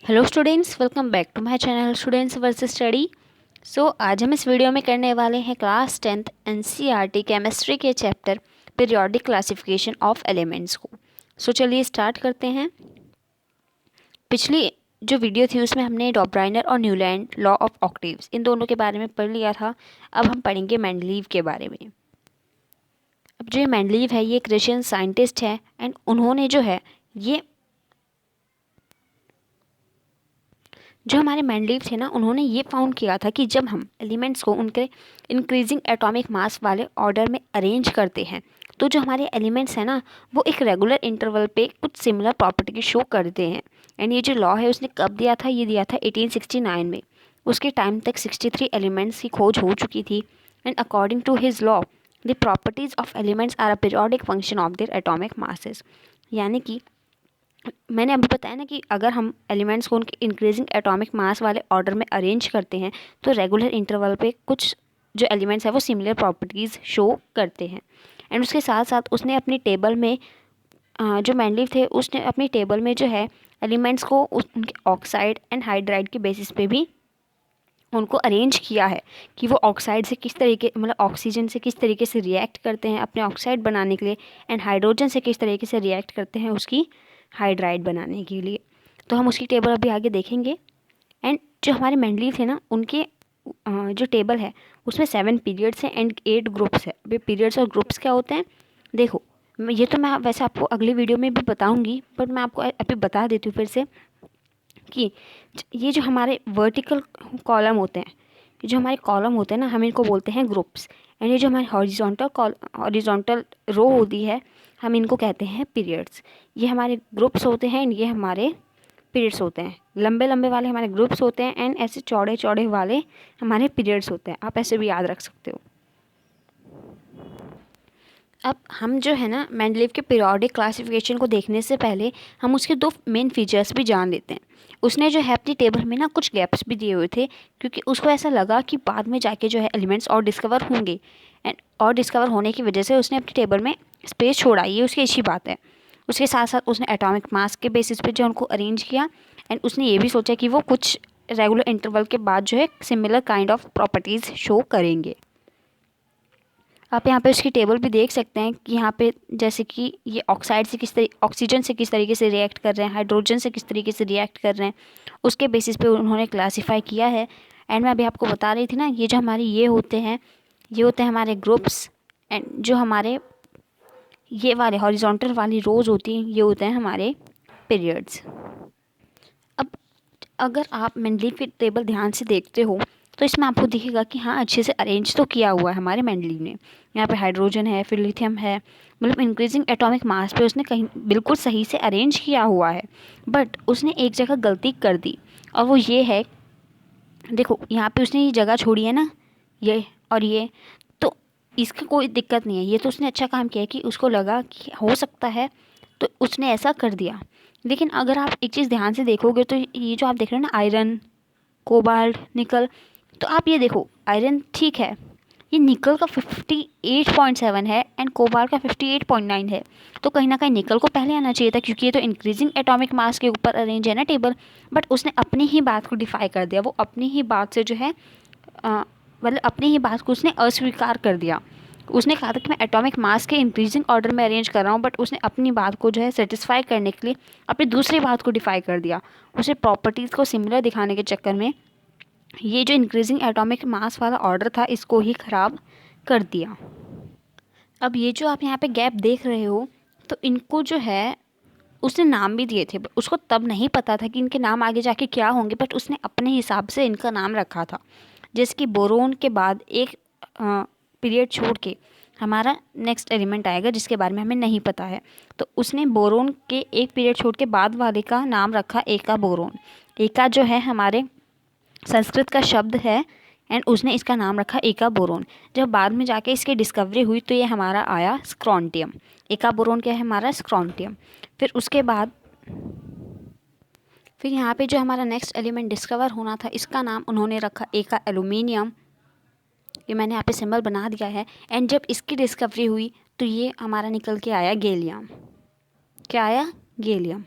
Hello students, welcome back to my channel students versus study. आज हम इस video में करने वाले हैं क्लास 10th एनसीईआरटी केमिस्ट्री के chapter periodic classification of elements को। चलिए स्टार्ट करते हैं। पिछली जो वीडियो थी उसमें हमने डॉब्राइनर और न्यूलैंड लॉ ऑफ ऑक्टेव्स इन दोनों के बारे में पढ़ लिया था। अब हम पढ़ेंगे मेंडलीव के बारे में। अब जो ये मेंडलीव है ये एक रशियन साइंटिस्ट है एंड उन्होंने जो हमारे मेंडलीव थे ना, उन्होंने ये फाउंड किया था कि जब हम एलिमेंट्स को उनके इंक्रीजिंग एटॉमिक मास वाले ऑर्डर में अरेंज करते हैं तो जो हमारे एलिमेंट्स हैं ना, वो एक रेगुलर इंटरवल पे कुछ सिमिलर प्रॉपर्टी शो करते हैं। एंड ये जो लॉ है उसने कब दिया था? ये दिया था 1869 में। उसके टाइम तक 63 एलिमेंट्स की खोज हो चुकी थी। And according to his law the properties of elements are a periodic function of their atomic masses. यानी कि मैंने अभी बताया ना कि अगर हम एलिमेंट्स को उनके इंक्रीजिंग एटॉमिक मास वाले ऑर्डर में अरेंज करते हैं तो रेगुलर इंटरवल पे कुछ जो एलिमेंट्स है वो सिमिलर प्रॉपर्टीज़ शो करते हैं। एंड उसके साथ साथ उसने अपनी टेबल में जो मेंडलीव थे उसने अपनी टेबल में जो है एलिमेंट्स को उनके ऑक्साइड एंड हाइड्राइड के बेसिस पे भी उनको अरेंज किया है कि वो ऑक्साइड से किस तरीके मतलब ऑक्सीजन से किस तरीके से रिएक्ट करते हैं अपने ऑक्साइड बनाने के लिए, एंड हाइड्रोजन से किस तरीके से रिएक्ट करते हैं उसकी हाइड्राइड बनाने के लिए। तो हम उसकी टेबल अभी आगे देखेंगे। एंड जो हमारे मेंडलीव थे ना, उनके जो टेबल है उसमें 7 पीरियड्स हैं एंड 8 ग्रुप्स है। अभी पीरियड्स और ग्रुप्स क्या होते हैं देखो, ये तो मैं वैसे आपको अगली वीडियो में भी बताऊंगी, बट मैं आपको अभी बता देती हूँ फिर से कि ये जो हमारे वर्टिकल कॉलम होते हैं, ये जो हमारे कॉलम होते हैं ना, हम इनको बोलते हैं ग्रुप्स। एंड ये जो हमारी हॉरिजॉन्टल रो होती है, हम इनको कहते हैं पीरियड्स। ये हमारे ग्रुप्स होते हैं एंड ये हमारे पीरियड्स होते हैं। लंबे लंबे वाले हमारे ग्रुप्स होते हैं एंड ऐसे चौड़े चौड़े वाले हमारे पीरियड्स होते हैं। आप ऐसे भी याद रख सकते हो। अब हम जो है ना मेंडलीव के पीरियोडिक क्लासिफिकेशन को देखने से पहले हम उसके 2 मेन फीचर्स भी जान लेते हैं। उसने जो है अपनी टेबल में ना कुछ गैप्स भी दिए हुए थे, क्योंकि उसको ऐसा लगा कि बाद में जाके जो है एलिमेंट्स और डिस्कवर होंगे। एंड और डिस्कवर होने की वजह से उसने अपनी टेबल में स्पेस छोड़ा, ये उसकी अच्छी बात है। उसके साथ साथ उसने एटॉमिक मास के बेसिस पे जो उनको अरेंज किया। एंड उसने ये भी सोचा कि वो कुछ रेगुलर इंटरवल के बाद जो है similar kind of properties show करेंगे। आप यहाँ पे उसकी टेबल भी देख सकते हैं कि यहाँ पे जैसे कि ये ऑक्साइड से ऑक्सीजन से किस तरीके से रिएक्ट कर रहे हैं, हाइड्रोजन से किस तरीके से रिएक्ट कर रहे हैं, उसके बेसिस पे उन्होंने क्लासीफाई किया है। एंड मैं अभी आपको बता रही थी ना, ये जो हमारे ये होते हैं हमारे ग्रुप्स। एंड जो हमारे ये वाले हॉरिजॉन्टल वाली रोज होती हैं, ये होते हैं हमारे पीरियड्स। अब अगर आप मेंडलीव की टेबल ध्यान से देखते हो तो इसमें आपको दिखेगा कि हाँ, अच्छे से अरेंज तो किया हुआ है हमारे मेंडलीव ने। यहाँ पे हाइड्रोजन है, फिर लिथियम है, मतलब इंक्रीजिंग एटॉमिक मास पे उसने कहीं बिल्कुल सही से अरेंज किया हुआ है। बट उसने एक जगह गलती कर दी, और वो ये है, देखो यहाँ पे उसने ये जगह छोड़ी है ना, ये और ये, तो इसकी कोई दिक्कत नहीं है। ये तो उसने अच्छा काम किया कि उसको लगा कि हो सकता है तो उसने ऐसा कर दिया। लेकिन अगर आप एक चीज़ ध्यान से देखोगे तो ये जो आप देख रहे हो ना, आयरन, कोबाल्ट, निकल, तो आप ये देखो, आयरन ठीक है, ये निकल का 58.7 है एंड कोबाल्ट का 58.9 है। तो कहीं ना कहीं निकल को पहले आना चाहिए था, क्योंकि ये तो इंक्रीजिंग एटॉमिक मास के ऊपर अरेंज है ना टेबल। बट उसने अपनी ही बात को डिफाई कर दिया। वो अपनी ही बात से जो है मतलब अपनी ही बात को उसने अस्वीकार कर दिया। उसने कहा था कि मैं एटॉमिक मास के इंक्रीजिंग ऑर्डर में अरेंज कर रहा हूँ, बट उसने अपनी बात को जो है सेटिस्फाई करने के लिए अपनी दूसरी बात को डिफाई कर दिया। उसे प्रॉपर्टीज़ को सिमिलर दिखाने के चक्कर में ये जो इंक्रीजिंग एटॉमिक मास वाला ऑर्डर था इसको ही ख़राब कर दिया। अब ये जो आप यहाँ पे गैप देख रहे हो, तो इनको जो है उसने नाम भी दिए थे। उसको तब नहीं पता था कि इनके नाम आगे जाके क्या होंगे, बट उसने अपने हिसाब से इनका नाम रखा था। जैसे कि बोरोन के बाद एक पीरियड छोड़ के हमारा नेक्स्ट एलिमेंट आएगा जिसके बारे में हमें नहीं पता है, तो उसने बोरोन के एक पीरियड छोड़ के बाद वाले का नाम रखा एका बोरोन। एका जो है हमारे संस्कृत का शब्द है एंड उसने इसका नाम रखा एका बोरोन। जब बाद में जाके इसकी डिस्कवरी हुई तो ये हमारा आया स्क्रॉन्टियम। एका बोरोन क्या है? हमारा स्क्रॉन्टियम। फिर उसके बाद फिर यहाँ पे जो हमारा नेक्स्ट एलिमेंट डिस्कवर होना था इसका नाम उन्होंने रखा एका एल्यूमिनियम। ये मैंने यहाँ पे सिंबल बना दिया है। एंड जब इसकी डिस्कवरी हुई तो ये हमारा निकल के आया गैलियम। क्या आया? गैलियम।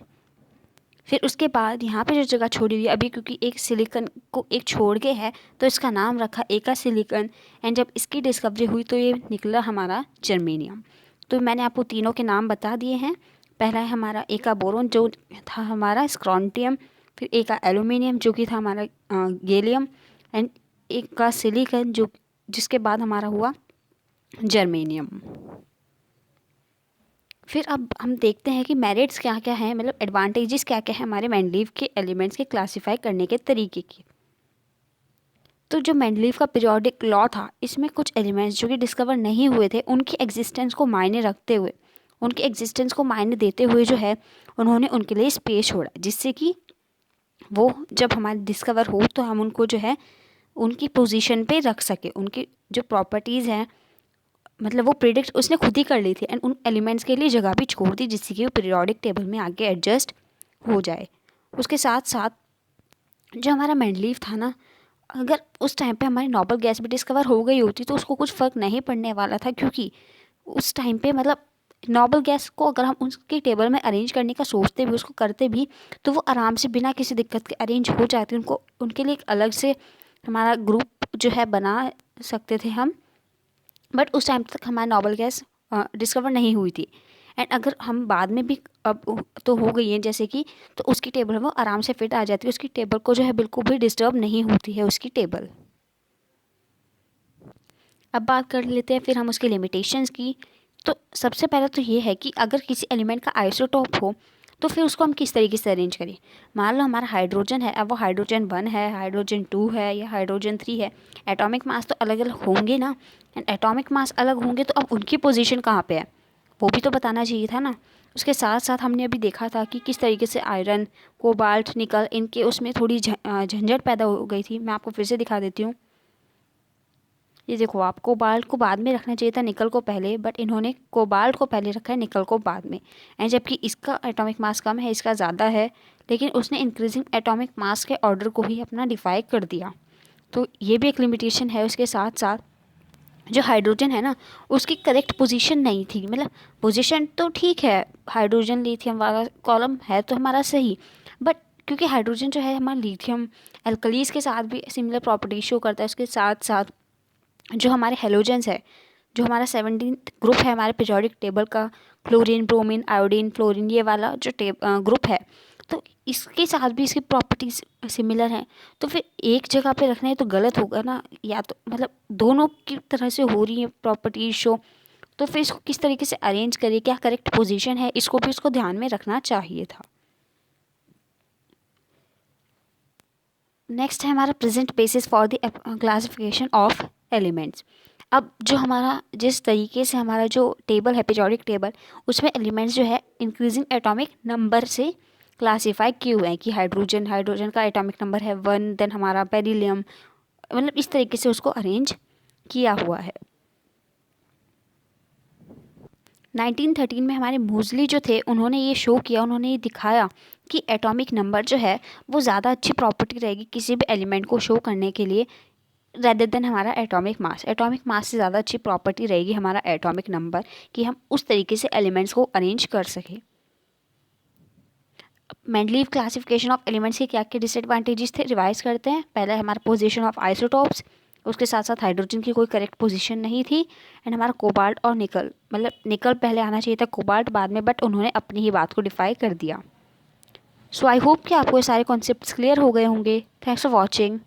फिर उसके बाद यहाँ पे जो जगह छोड़ी हुई है अभी, क्योंकि एक सिलिकॉन को एक छोड़ के है तो इसका नाम रखा एका सिलिकॉन। एंड जब इसकी डिस्कवरी हुई तो ये निकला हमारा जर्मेनियम। तो मैंने आपको तीनों के नाम बता दिए हैं। पहला है हमारा एका बोरोन जो था हमारा स्क्रॉन्टियम, फिर एका एल्यूमिनियम जो कि था हमारा गैलियम, एंड एका सिलिकॉन जो जिसके बाद हमारा हुआ जर्मेनियम। फिर अब हम देखते हैं कि मेरिट्स क्या क्या हैं, मतलब एडवांटेजेस क्या क्या है हमारे मेंडलीव के एलिमेंट्स के क्लासिफाई करने के तरीके की। तो जो मेंडलीव का पीरियोडिक लॉ था, इसमें कुछ एलिमेंट्स जो कि डिस्कवर नहीं हुए थे उनकी एग्जिस्टेंस को मायने रखते हुए, उनकी एग्जिस्टेंस को मायने देते हुए जो है उन्होंने उनके लिए स्पेस छोड़ा, जिससे कि वो जब हमारे डिस्कवर हो तो हम उनको जो है उनकी पोजीशन पे रख सके। उनकी जो प्रॉपर्टीज़ हैं मतलब वो प्रिडिक्ट उसने खुद ही कर ली थी, एंड उन एलिमेंट्स के लिए जगह भी छोड़ दी जिससे कि वो पीरियोडिक टेबल में आगे एडजस्ट हो जाए। उसके साथ साथ जो हमारा मेंडलीव था ना, अगर उस टाइम पे हमारी नोबल गैस भी डिस्कवर हो गई होती तो उसको कुछ फ़र्क नहीं पड़ने वाला था, क्योंकि उस टाइम पे मतलब नोबल गैस को अगर हम उसके टेबल में अरेंज करने का सोचते भी, उसको करते भी, तो वो आराम से बिना किसी दिक्कत के अरेंज हो जाती। उनको उनके लिए एक अलग से हमारा ग्रुप जो है बना सकते थे हम। बट उस टाइम तक हमारी नोबल गैस डिस्कवर नहीं हुई थी। एंड अगर हम बाद में भी अब तो हो गई है जैसे कि, तो उसकी टेबल वो आराम से फिट आ जाती है। उसकी टेबल को जो है बिल्कुल भी डिस्टर्ब नहीं होती है उसकी टेबल। अब बात कर लेते हैं फिर हम उसके लिमिटेशंस की। तो सबसे पहले तो ये है कि अगर किसी एलिमेंट का आइसोटोप हो तो फिर उसको हम किस तरीके से अरेंज करें। मान लो हमारा हाइड्रोजन है, अब वो हाइड्रोजन 1 है, हाइड्रोजन 2 है या हाइड्रोजन 3 है। एटॉमिक मास तो अलग अलग होंगे ना, एंड एटॉमिक मास अलग होंगे तो अब उनकी पोजीशन कहाँ पे है वो भी तो बताना चाहिए था ना। उसके साथ साथ हमने अभी देखा था कि किस तरीके से आयरन, कोबाल्ट, निकल, इनके उसमें थोड़ी झंझट पैदा हो गई थी। मैं आपको फिर से दिखा देती हूँ। ये देखो, आप कोबाल्ट को बाद में रखना चाहिए था, निकल को पहले, बट इन्होंने कोबाल्ट को पहले रखा है, निकल को बाद में। एंड जबकि इसका एटॉमिक मास कम है, इसका ज़्यादा है, लेकिन उसने इंक्रीजिंग एटॉमिक मास के ऑर्डर को ही अपना डिफाई कर दिया। तो ये भी एक लिमिटेशन है। उसके साथ साथ जो हाइड्रोजन है ना, उसकी करेक्ट पोजीशन नहीं थी। मतलब पोजीशन तो ठीक है, हाइड्रोजन लिथियम वाला कॉलम है तो हमारा सही, बट क्योंकि हाइड्रोजन जो है हमारा लिथियम एल्कलीज के साथ भी सिमिलर प्रॉपर्टी शो करता है। उसके साथ साथ जो हमारे हेलोजेंस है, जो हमारा 17th ग्रुप है हमारे पीरियोडिक टेबल का, क्लोरीन, ब्रोमीन, आयोडीन, फ्लोरीन, ये वाला जो ग्रुप है, तो इसके साथ भी इसकी प्रॉपर्टीज सिमिलर हैं। तो फिर एक जगह पे रखना है तो गलत होगा ना, या तो मतलब दोनों की तरह से हो रही है प्रॉपर्टीज शो, तो फिर इसको किस तरीके से अरेंज करिए, क्या करेक्ट पोजीशन है, इसको भी उसको ध्यान में रखना चाहिए था। नेक्स्ट है हमारा present basis for the classification of elements. अब जो हमारा जिस तरीके से हमारा जो टेबल है पीरियोडिक टेबल, उसमें एलिमेंट्स जो है इंक्रीजिंग एटॉमिक नंबर से क्लासीफाई किए हुए हैं कि हाइड्रोजन का एटॉमिक नंबर है 1, देन हमारा बेरिलियम, मतलब इस तरीके से उसको अरेंज किया हुआ है। 1913 में हमारे मूजली जो थे उन्होंने ये शो किया, उन्होंने ये दिखाया कि एटॉमिक नंबर जो है वो ज़्यादा अच्छी प्रॉपर्टी रहेगी किसी भी एलिमेंट को शो करने के लिए, रेदर देन हमारा एटॉमिक मास। एटॉमिक मास से ज़्यादा अच्छी प्रॉपर्टी रहेगी हमारा एटॉमिक नंबर, कि हम उस तरीके से एलिमेंट्स को अरेंज कर सकें। मेंडलीव क्लासिफिकेशन ऑफ एलिमेंट्स के क्या क्या डिसएडवांटेजेस थे, रिवाइज करते हैं। पहला है हमारा पोजीशन ऑफ आइसोटोप्स, उसके साथ साथ हाइड्रोजन की कोई करेक्ट पोजीशन नहीं थी। एंड हमारा कोबाल्ट और निकल, मतलब निकल पहले आना चाहिए था, कोबाल्ट बाद में, बट उन्होंने अपनी ही बात को डिफाई कर दिया। सो आई होप कि आपको ये सारे कॉन्सेप्ट्स क्लियर हो गए होंगे। Thanks for watching.